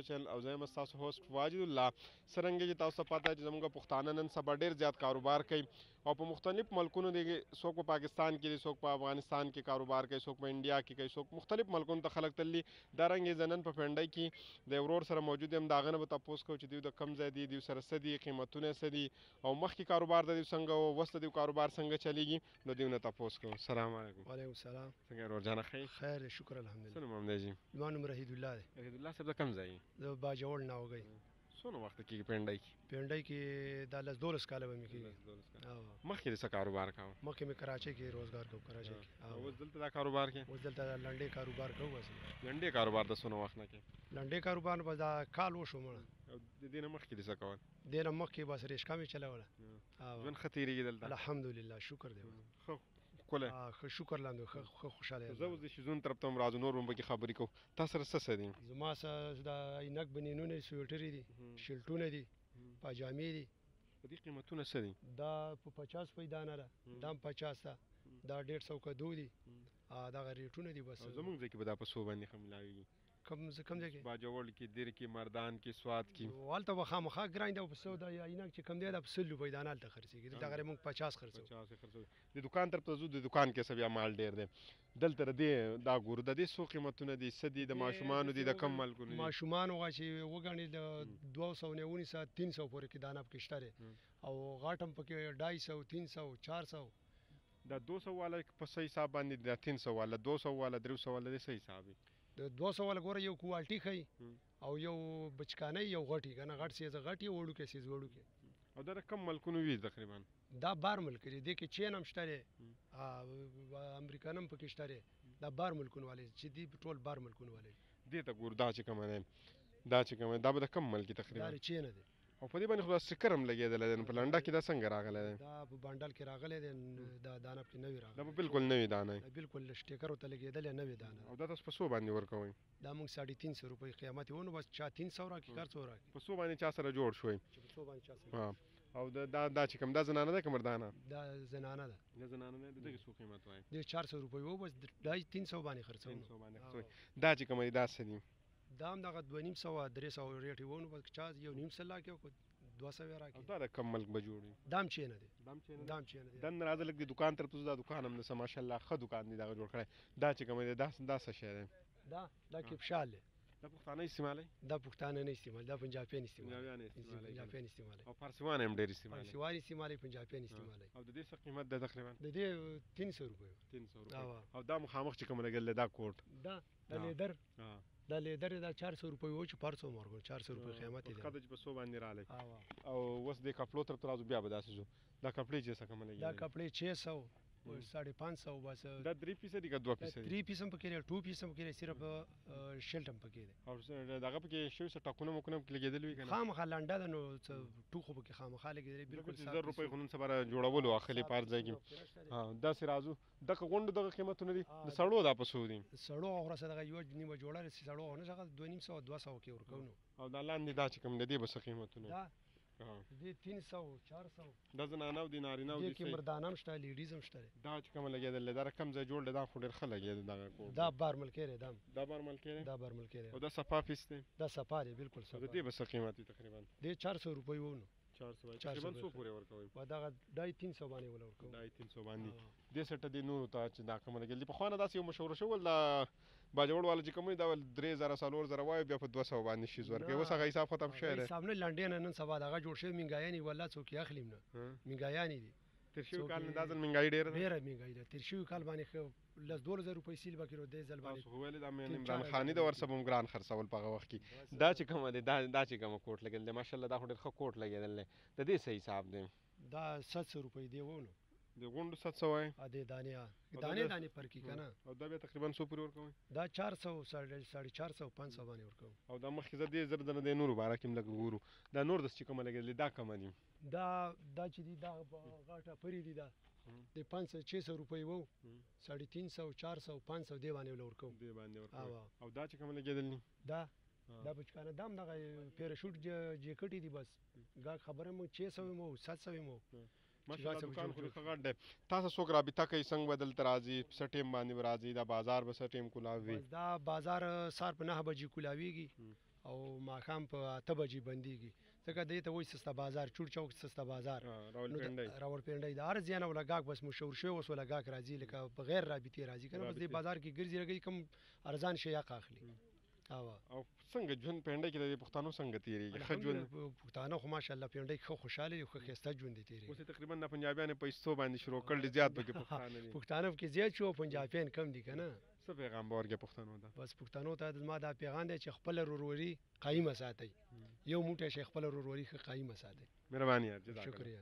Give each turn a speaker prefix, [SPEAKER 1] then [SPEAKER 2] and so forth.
[SPEAKER 1] پښتو چینل او زه یم ستاسو هوسټ واجد الله. څرنګه چې تاسو ته پته چې زموږ پښتانه نن سبا ډېر زیات کاروبار کوي او په مختلف ملکونو دی، څوک په پاکستان کې دی، څوک په افغانستان کې کاروبار کوي، څوک په انډیا کې کوي، څوک مختلف ملکونو ته خلک تللي. دارنګې زه نن په پنډۍ کې د ورور سره موجود یم، د هغه نه به تپوس کوو چې دوی د کوم ځای دي، دوی سره څه دي، قیمتونه څه دي او مخکې کاروبار د دوی څنګه و، اوس د دوی کاروبار څنګه چلیږي، نو دوی نه تپوس کوو. السلام علیکم.
[SPEAKER 2] وعلیکم السلام.
[SPEAKER 1] څنګه ورور جانه ښه
[SPEAKER 2] خیر دی، شکر الحمدلله.
[SPEAKER 1] څه نوم هم دی جي؟
[SPEAKER 2] زما نوم رحید الله دی.
[SPEAKER 1] رحید الله صاحب د کوم ځای یې؟
[SPEAKER 2] د باجوړ ناوګۍ.
[SPEAKER 1] څونه وخت کېږي پنډۍ کې؟
[SPEAKER 2] پنډۍ کې دا 10-12 کاله به مې کېږي.
[SPEAKER 1] مخکې د څه کاروبار کوو؟
[SPEAKER 2] مخکې مې کراچۍ کې روزګار کوم، کراچۍ کې.
[SPEAKER 1] اوس دلته دا کاروبار کوې؟
[SPEAKER 2] اوس دلته لنډۍ کاروبار کوو. بس
[SPEAKER 1] لنډۍ کاروبار د څونه وخت نه کوې؟
[SPEAKER 2] لنډۍ کاروبار نه بس دا کال وشو مړه.
[SPEAKER 1] او د دې نه مخکې د څه کول؟
[SPEAKER 2] دې نه مخکې بس ریشکا مې چلوله.
[SPEAKER 1] ژوند ښه تېرېږي دلته؟
[SPEAKER 2] الحمدلله شکر دی.
[SPEAKER 1] ښه ښکلی،
[SPEAKER 2] ښه شکر لاندې، ښه خوشحاله یم.
[SPEAKER 1] زه اوس د شیزون طرف ته هم راځو، نور به هم پکې خبرې کوو. تا سره څه دي؟
[SPEAKER 2] زما سره د عینک بنینونه دي، سویټرې دي، شیلټونه دي، پاجامې دي.
[SPEAKER 1] په دې قیمتونه څه دي؟
[SPEAKER 2] دا په 50 روپۍ دانه ده، دا هم 50 ده، دا 150 کدو دي، دغه ریټونه دي. بس
[SPEAKER 1] زموږ ځای کې به دا په څو باندې ښه ملاوېږي؟
[SPEAKER 2] کوم ځای کې؟
[SPEAKER 1] باجوړ کې، دیر کې، مردان کې، سوات کې.
[SPEAKER 2] هلته به خامخا ګران دی. په 100 د عینک چې کوم دی دا په 100 روپۍ دانه هلته خرڅېږي، دلته هغه موږ 50 خرڅوو.
[SPEAKER 1] 50 خرڅوو. د دکان طرف ته ځو، د دکان کې څه بیا مال ډېر دی. دلته د دې دا ګورو، د دې څو قیمتونه دي، څه دي، د ماشومانو دي، د کم ملکونو دي؟
[SPEAKER 2] ماشومانو چې وګڼې د 200 نه ونیسه 300 پورې کې دانه پکې شته دی، او غاټ هم پکې 250 300 400.
[SPEAKER 1] دا 200 والا په څه حساب باندې دي؟ دا 300 والا، 200 والا، 300 والا د څه حساب وي؟
[SPEAKER 2] د 200 والا ګوره یو کوالټي ښیي او یو بچکانی، یو غټي که نه غټ سیزه غټي، وړوکی سیز وړوکی.
[SPEAKER 1] او دا د کم ملکونو وي تقریبا؟
[SPEAKER 2] دا بار ملک دی، دې کې چین هم شته دی، امریکا هم پکې شته دی. دا بار ملکونو والی چې دی ټول بار ملکونو والی.
[SPEAKER 1] دې ته ګور، دا چې کومه دی، دا چې کومه دا به د کم ملک تقریبا؟
[SPEAKER 2] دا چین دی.
[SPEAKER 1] او په دې باندې خو دا سټیکر هم لګېدلی دی، نو په لنډه کې دا څنګه راغلی دی؟
[SPEAKER 2] دا په بانډل کې راغلی دی، دا دانه پکې نوې راغلی.
[SPEAKER 1] دا به بالکل نوې دانه وي؟
[SPEAKER 2] بالکل سټیکر ورته لګېدلی، نوې دانه.
[SPEAKER 1] او دا تاسو په څو باندې ورکوئ؟
[SPEAKER 2] دا موږ 350 روپۍ قیمت یې ونو، بس چا 300 راکړي، هر څو راکړي.
[SPEAKER 1] په څو باندې چا سره جوړ شوی؟
[SPEAKER 2] په څو باندې چا سره.
[SPEAKER 1] او دا چې کوم دا زنانه ده که مردانه؟
[SPEAKER 2] دا زنانه ده.
[SPEAKER 1] دا زنانه ده. د دغې څو قیمت وایي؟
[SPEAKER 2] د 400 روپۍ وو، بس دا 300 باندې خرڅوو.
[SPEAKER 1] 300 باندې خرڅوئ. دا چې کومه دي دا څه دي؟
[SPEAKER 2] دا هم دغه 250 300 ریټ یې ونو، بس چا یو نیم سل راکړي او 200 یې راکړي.
[SPEAKER 1] دا د کم ملک به جوړ وي؟
[SPEAKER 2] دا هم چینه دی. دا هم چینه دی.
[SPEAKER 1] دننه راځه لږ د دکان طرف ته ځو. دا دکان هم داسې ماشاءالله ښه دکان دی دغه جوړ کړی. دا چې کومه دی دا څه شی دی؟
[SPEAKER 2] دا کپشال دی.
[SPEAKER 1] دا پښتانه استعمالوي؟
[SPEAKER 2] دا پښتانه نه استعمال، دا پنجابیان استعمالوي.
[SPEAKER 1] پنجابیان استعمالوي او فارسیوان هم ډېر استعمالوي.
[SPEAKER 2] فارسیوان استعمالوي، پنجابیان استعمالوي.
[SPEAKER 1] او د دې څه قیمت ده تقریبا؟
[SPEAKER 2] د دې 300 روپۍ.
[SPEAKER 1] 300 روپۍ. او دا مخامخ چې کوم لګېدلی دا کوټ؟
[SPEAKER 2] دا لیدر، دا لیدر دا 400 روپۍ وو چې پرسو مورګو 400 روپۍ قیمت دی.
[SPEAKER 1] کده چې په 100 باندې رالی. او اوس د کپړو طرف ته راځو، بیا به داسې ځو. دا کپړې چې څه کومه لګېدلي؟
[SPEAKER 2] دا کپړې 600 550 بس.
[SPEAKER 1] دا 3 پیسه دي که 2 پیسه دي؟
[SPEAKER 2] 3 پیسه هم پکې دی، 2 پیسه هم پکې دی، صرف شیلټ هم پکې دی.
[SPEAKER 1] او دغه پکې شوي څه ټکونه مکونه پکې لګېدلي وي که نه؟
[SPEAKER 2] خامخا لنډه ده، نو څه ټوخو پکې خامخا لګېدلی. بالکل
[SPEAKER 1] 1000 روپۍ خو نن سبا جوړولو اخلي په هر ځای کې. داسې راځو، دغه غونډو دغه قیمتونه دي. د سړو دا په څو دي؟
[SPEAKER 2] سړو هغه دغه یوه نیمه جوړه سړو هغه نه 250 200 کې ورکوو. نو
[SPEAKER 1] او دا لاندې دا چې کوم د دې به څه قیمتونه؟
[SPEAKER 2] دې 300 400.
[SPEAKER 1] دا زنانه او د نارینه او
[SPEAKER 2] دې کې مردانه هم شته، لیډیز هم شته.
[SPEAKER 1] دا چې کومه لګېدلې دا کم ځای جوړ دی، دا خو ډېر ښه لګېده دغه کوټ.
[SPEAKER 2] دا بار ملکۍ دی.
[SPEAKER 1] دا بار ملکۍ دی؟
[SPEAKER 2] دا بار ملکۍ دی.
[SPEAKER 1] او دا صفا پیس دی؟
[SPEAKER 2] دا صفا دی، بالکل صفا.
[SPEAKER 1] د دې به څه قیمت وي تقریبا؟
[SPEAKER 2] دې 400 روپۍ وو. نو
[SPEAKER 1] 400 تقریبا څو پورې ورکوئ؟
[SPEAKER 2] دغه 350 باندې ولا ورکوو.
[SPEAKER 1] 350 باندې. دې سټه دې نورو ته چې دا کومه لګېدلې پخوا نه داسې یو مشهوره شول دا باجوړ والا چې کوم وي دا 3000 4000 وایي، بیا په 200 باندې شیز ورکوي. اوس هغه حساب ختم شوی دی.
[SPEAKER 2] حساب نه لنډې نه نن سبا دغه جوړ شوی مینګایانې والله څوک یې اخلي نه. مینګایانې دي.
[SPEAKER 1] تېر شوي کال نه دا ځل مهنګایي ډېره ده؟
[SPEAKER 2] ډېره مهنګایي ده. تېر شوي کال باندې 10-12 روپۍ سیل به کېدو، دې ځل باندې
[SPEAKER 1] تاسو خو ویلې دا عمران خاني د ورسه به هم ګران خرڅول په هغه وخت کې. دا چې کومه دی دا چې کومه کوټ لګېدل دی ماشاءالله دا خو ډېر ښه کوټ لګېدل دی. د دې څه حساب دی؟
[SPEAKER 2] دا 700 روپۍ دی وو. نو
[SPEAKER 1] د غونډو 700 وایي؟
[SPEAKER 2] دې دانې پر کې که نه.
[SPEAKER 1] او دا بیا تقریبا څو پورې ورکوئ؟
[SPEAKER 2] دا 400 450 500 باندې ورکوو.
[SPEAKER 1] او دا مخکې زه دې زر د نورو باره کې هم لږ ګورو. دا نور داسې چې کومه لګېدلې دا کومه دي؟
[SPEAKER 2] دا چې دي دا غاټه پرې دي. دا د 500-600 روپۍ وو، 350 400 500 دې باندې ورکوو.
[SPEAKER 1] دې باندې ورکوو. او دا چې کومه لګېدلې؟
[SPEAKER 2] دا بچکانه دام دغه پیراشوټ جیکټ دي. بس خبره مو 600 مو 700 مو.
[SPEAKER 1] ماشاءالله دکان خو ښه غټ دی. تاسو څوک رابطه کوي څنګه به دلته راځي؟ په څه ټایم باندې به راځي؟ دا بازار به څه ټایم کولاوي؟
[SPEAKER 2] دا بازار سهار په 9 بجې کولاویږي او ماښام په 8 بجې بندېږي ځکه دې ته وایي سسته بازار چور چوک سسته بازار
[SPEAKER 1] راولپنډۍ
[SPEAKER 2] راولپنډۍ د هر ځای نه ولګاک بس مشهور شوی اوس ولګاک راځي لکه بغیر رابطې راځي که نه بس دې بازار کې ګرځي رګي کم ارزان شی حق اخلي
[SPEAKER 1] او څنګه ژوند پنډۍ کې د پښتنو څنګه تیریږي ښه ژوند
[SPEAKER 2] پښتانه خو ماشاءالله پنډۍ ښه خوشحاله دي ښه ښایسته ژوند یې تیریږي
[SPEAKER 1] اوس تقریبا د پنجابیانو په ایستو باندې شروع کړل زیات پکې پښتانه دي
[SPEAKER 2] پښتانه پکې زیات شو پنجابیان کم دي که نه
[SPEAKER 1] څه پیغام به ورکړې پښتنو ته
[SPEAKER 2] بس پښتنو ته زما دا پیغام دی چې خپله ورورولي قایمه ساتئ یو موټی شئ خپله ورورولي ښه قایمه ساتئ
[SPEAKER 1] مهرباني یار
[SPEAKER 2] شکریه